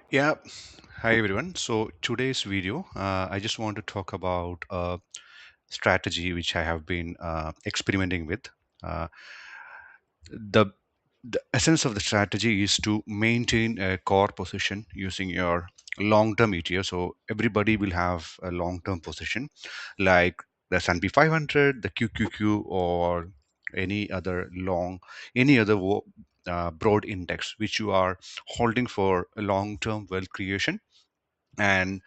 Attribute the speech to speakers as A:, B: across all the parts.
A: Yeah, hi everyone. So today's video, I just want to talk about a strategy which I have been experimenting with. Uh, the the essence of the strategy is to maintain a core position using your long-term ETF. So everybody will have a long-term position, like the S&P 500, the QQQ, or any other broad index which you are holding for a long-term wealth creation and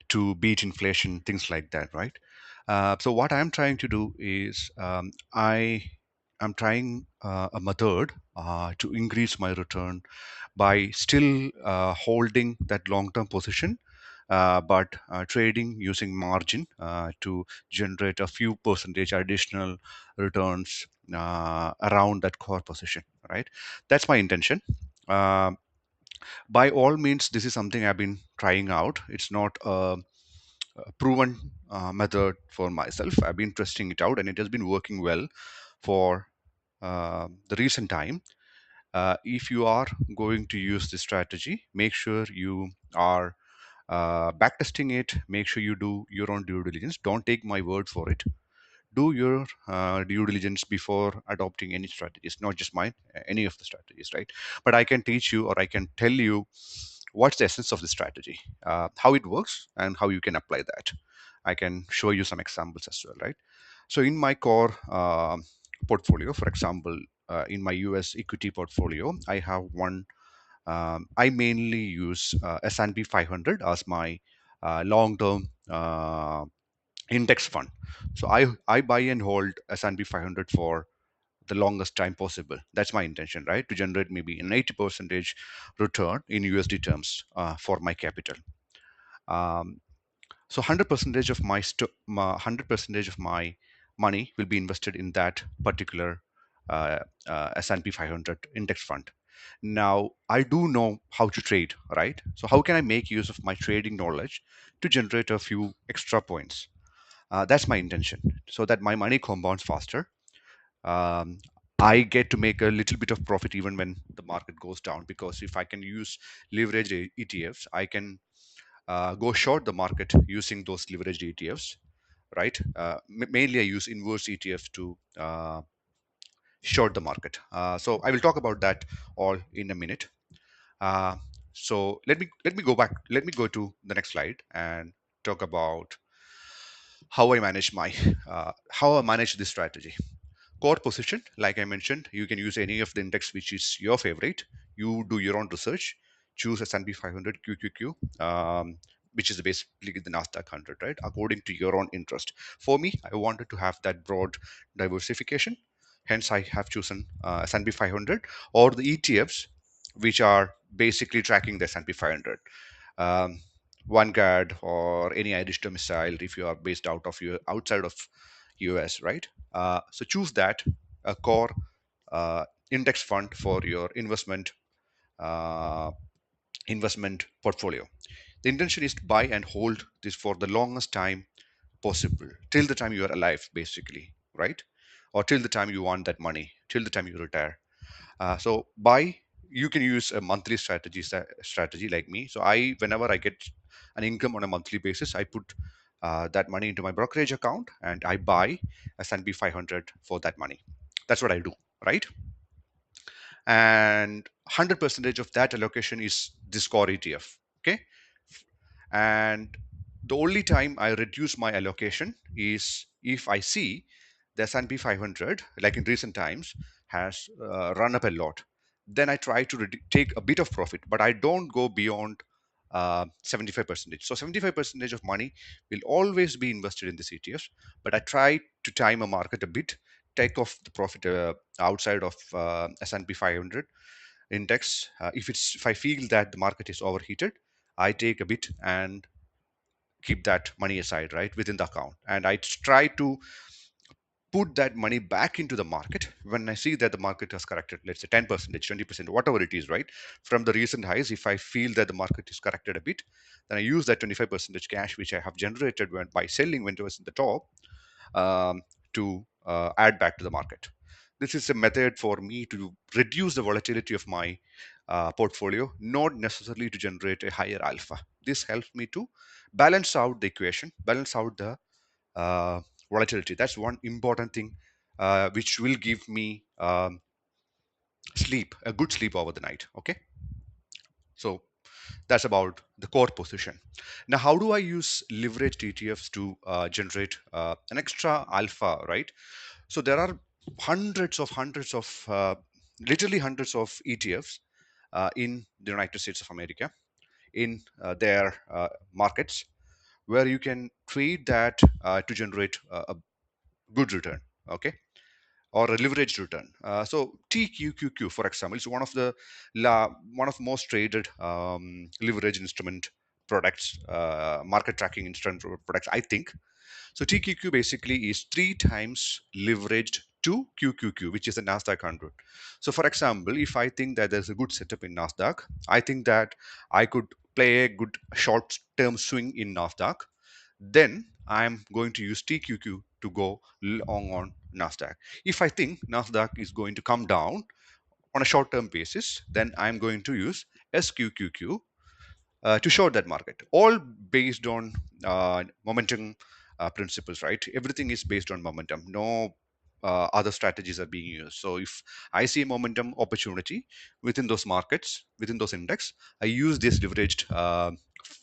A: to beat inflation, things like that, right? So what I'm trying to do is I am trying a method to increase my return by still holding that long-term position, but trading using margin to generate a few percentage additional returns around that core position, right? That's my intention. Uh, by all means, this is something I've been trying out. It's not a proven method for myself. I've been testing it out, and it has been working well for the recent time. If you are going to use this strategy, make sure you are backtesting it. Make sure you do your own due diligence. Don't take my word for it. Do your due diligence before adopting any strategies, not just mine, any of the strategies, right? But I can teach you, or I can tell you what's the essence of the strategy, how it works, and how you can apply that. I can show you some examples as well, right? So in my core portfolio, for example, in my US equity portfolio, I have one. I mainly use S&P 500 as my long-term index fund. So I buy and hold S&P 500 for the longest time possible. That's my intention, right? To generate maybe an 80 percentage return in USD terms for my capital. Um, so 100 percentage of my 100 percentage of my money will be invested in that particular uh, S&P 500 index fund. Now I do know how to trade, right? So how can I make use of my trading knowledge to generate a few extra points? That's my intention, so that my money compounds faster. um, I get to make a little bit of profit even when the market goes down, because if I can use leverage ETFs, I can go short the market using those leveraged ETFs, right? Mainly, I use inverse ETFs to short the market. So I will talk about that all in a minute. Uh, so let me go back. Let me go to the next slide and talk about how I manage my how I manage this strategy. Core position, like I mentioned, you can use any of the index which is your favorite. You do your own research, choose S&P 500 QQQ, which is basically the Nasdaq 100, right? According to your own interest. For me, I wanted to have that broad diversification. Hence, I have chosen S&P 500 or the ETFs, which are basically tracking the S&P 500. Um, Vanguard or any Irish domicile if you are based outside of US, right? So choose that a core index fund for your uh, investment portfolio. The intention is to buy and hold this for the longest time possible, till the time you are alive, basically, right? Or till the time you want that money, till the time you retire. So buy. You can use a monthly strategy like me. So whenever I get an income on a monthly basis, I put that money into my brokerage account and I buy S&P 500 for that money. That's what I do, right? And 100 percentage of that allocation is this core ETF. Okay, and the only time I reduce my allocation is if I see the S&P 500, like in recent times, has run up a lot. Then I try to take a bit of profit, but I don't go beyond 75%. So 75% of money will always be invested in the ETFs, but I try to time a market a bit, take off the profit outside of S&P 500 index. If I feel that the market is overheated, I take a bit and keep that money aside, right, within the account, and I try to put that money back into the market when I see that the market has corrected, let's say 10%, 20%, whatever it is, right, from the recent highs. If I feel that the market is corrected a bit, then I use that 25% cash which I have generated by selling when it was in the top, to add back to the market. This is a method for me to reduce the volatility of my portfolio, not necessarily to generate a higher alpha. This helps me to balance out the equation, balance out the uh, volatility. That's one important thing which will give me sleep, a good sleep over the night. Okay, so that's about the core position. Now, how do I use leveraged ETFs to generate an extra alpha, right? So there are hundreds of literally hundreds of ETFs in the United States of America, in their markets, where you can trade that to generate a good return. Okay, or a leveraged return. So TQQQ, for example, is one of most traded leverage instrument products, market tracking instrument products, I think. So TQQ basically is three times leveraged to QQQ, which is the Nasdaq 100. So, for example, if I think that there's a good setup in Nasdaq, I think that I could play a good short-term swing in Nasdaq, then I'm going to use TQQ to go long on Nasdaq. If I think Nasdaq is going to come down on a short-term basis, then I'm going to use SQQQ to short that market, all based on momentum principles, right? Everything is based on momentum. No other strategies are being used. So if I see a momentum opportunity within those markets, within those index, I use these leveraged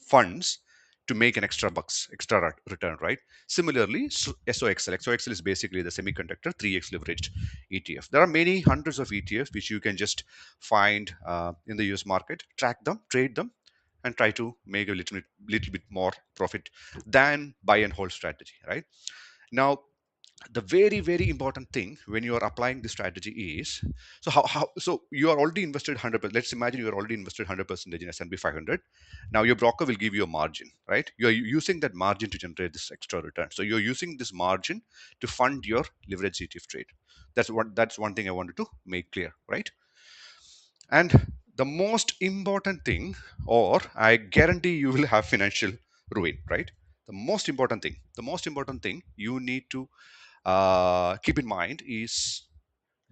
A: funds to make an extra bucks, extra return, right? Similarly, SOXL. XOXL is basically the semiconductor 3x leveraged ETF. There are many hundreds of ETFs which you can just find in the US market, track them, trade them, and try to make a little bit more profit than buy and hold strategy, right? Now, the very important thing when you are applying this strategy is, so how so you are already invested 100%. Let's imagine you are already invested 100% in S&P 500. Now your broker will give you a margin, right? You are using that margin to generate this extra return. So you're using this margin to fund your leverage ETF trade. That's one thing I wanted to make clear, right? And the most important thing, or I guarantee you will have financial ruin, right? The most important thing you need to keep in mind is,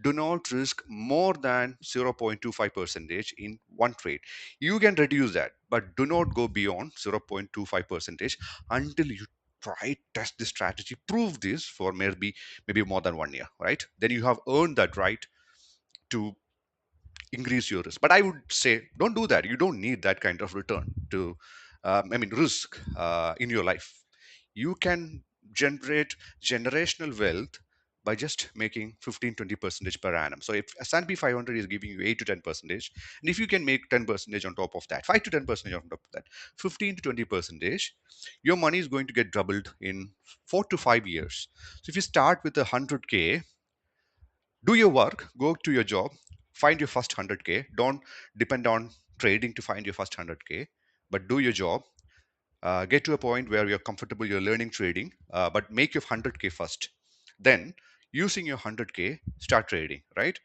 A: do not risk more than 0.25 percentage in one trade. You can reduce that, but do not go beyond 0.25 percentage until you try test this strategy, prove this for maybe more than 1 year, right? Then you have earned that right to increase your risk. But I would say don't do that. You don't need that kind of return to, risk in your life. You can generate generational wealth by just making 15-20% per annum. So if S&P 500 is giving you 8 to 10%, and if you can make 10% on top of that, 5 to 10% on top of that, 15 to 20%, your money is going to get doubled in 4 to 5 years. So if you start with 100K, do your work, go to your job, find your first 100K. Don't depend on trading to find your first 100K, but do your job. Get to a point where you're comfortable, you're learning trading, but make your 100K first. Then, using your 100K, start trading, right?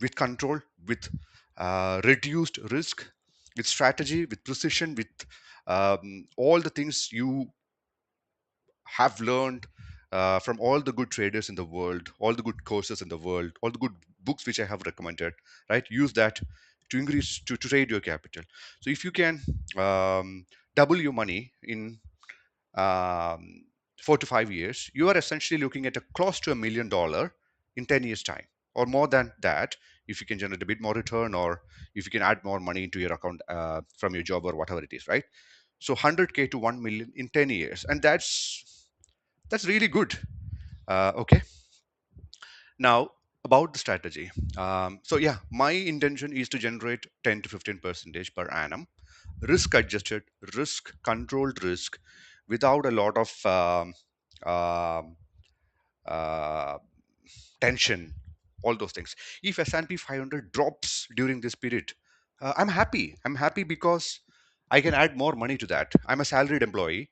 A: With control, with reduced risk, with strategy, with precision, with all the things you have learned from all the good traders in the world, all the good courses in the world, all the good books which I have recommended, right? Use that to increase, to trade your capital. So if you can double your money in um, 4 to 5 years, you are essentially looking at a close to $1 million in 10 years' time, or more than that, if you can generate a bit more return, or if you can add more money into your account from your job or whatever it is, right? So 100K to 1 million in 10 years, and that's really good. Okay, now about the strategy. So yeah, my intention is to generate 10 to 15 percentage per annum, risk adjusted, risk controlled risk, without a lot of um, uh, tension, all those things. If S&P 500 drops during this period, I'm happy because I can add more money to that. I'm a salaried employee,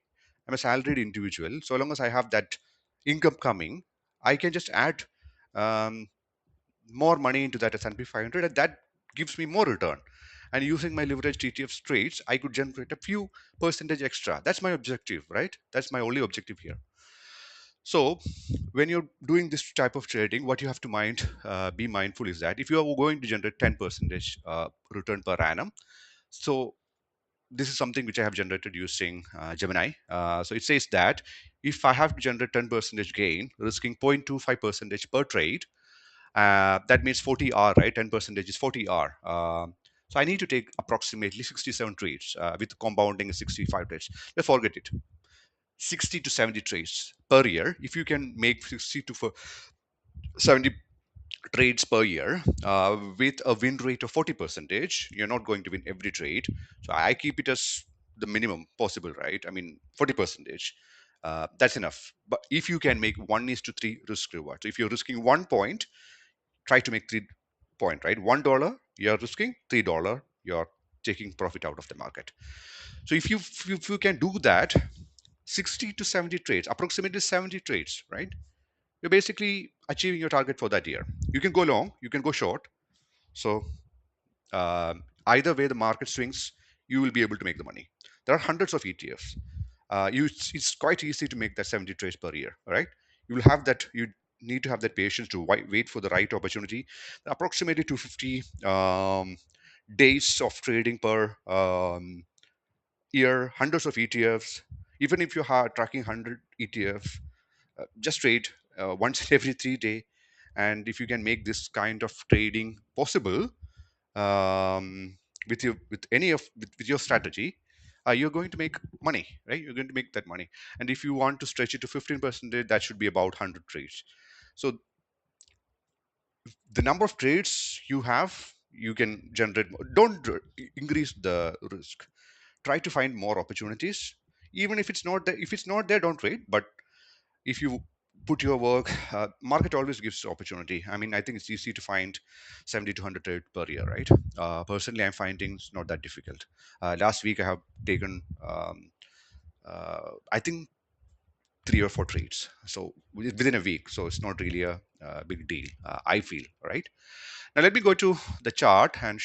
A: I'm a salaried individual. So long as I have that income coming, I can just add um, more money into that S&P 500, and that gives me more return. And using my leveraged ETF trades, I could generate a few percentage extra. That's my objective, right? That's my only objective here. So when you're doing this type of trading, what you have to be mindful is that if you are going to generate 10% return per annum, so this is something which I have generated using Gemini. So it says that if I have to generate 10% gain, risking 0.25% per trade, that means 40R, right? 10% is 40R. So I need to take approximately 67 trades with compounding 65 trades. Let's forget it. 60 to 70 trades per year. If you can make 60 to 70 trades per year with a win rate of 40 percentage, you're not going to win every trade. So I keep it as the minimum possible, right? I mean, 40 percentage, that's enough. But if you can make 1:3 risk reward, so if you're risking 1 point, try to make 3 point, right? $1 you're risking, $3 you're taking profit out of the market. So if you can do that, 60 to 70 trades, approximately 70 trades, right? You're basically achieving your target for that year. You can go long, you can go short. So either way the market swings, you will be able to make the money. There are hundreds of ETFs. It's quite easy to make that 70 trades per year, all right? You will have that. You need to have that patience to wait for the right opportunity. Approximately 250 days of trading per year, hundreds of ETFs. Even if you are tracking 100 ETFs, just trade once every 3 day. And if you can make this kind of trading possible, with your strategy, you're going to make money, right? You're going to make that money. And if you want to stretch it to 15%, that should be about 100 trades. So the number of trades you have, you can generate more. Don't increase the risk. Try to find more opportunities. Even if it's not there, don't trade. But if you put your work, market always gives opportunity. I mean, I think it's easy to find 70 to 100 trade per year, right? Personally, I'm finding it's not that difficult. Last week I have taken I think 3 or 4 trades, so within a week. So it's not really a big deal, I feel. Right now, let me go to the chart and